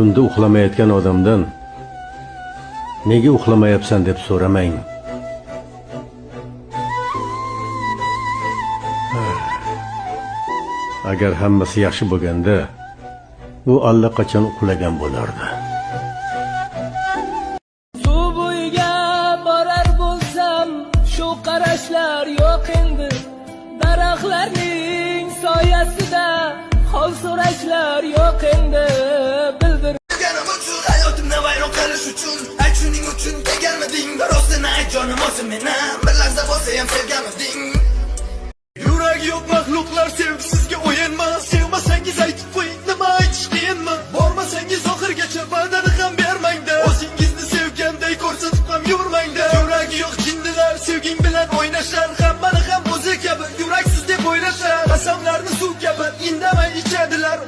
Tunda uxlamayotgan odamdan nega uxlamayapsan deb so'ramang. Agar hammasi yaxshi bo'lganda, u allaqachon uxlagan bo'lardi. Suv bo'yiga borar bo'lsam, shu qarashlar yo'q endi. Daraxtlarning soyasida hol so'rashlar yo'q endi. Bildirganim uchun hayotimni vayron qilish uchun, ay shuning uchun kelganmiding? Rostini ayt jonim, o'zim meni bir lahza bo'lsa ham sevganmiding? Yuragi yo'q maxluqlar sevgisizga o'yinma. Sevmasangiz aytib qo'ying, nima aytish qiyinmi? Bormasangiz oxirgacha va'dani ham bermang-da. O'zingizni sevganday ko'rsatib ham yurmang-da. Yuragi yo'q jinnilar sevging bilan o'ynashar, hammani ham o'zi kabi yuraksiz deb o'ylashar. Qasamlarni suv kabi indamay ichadilar.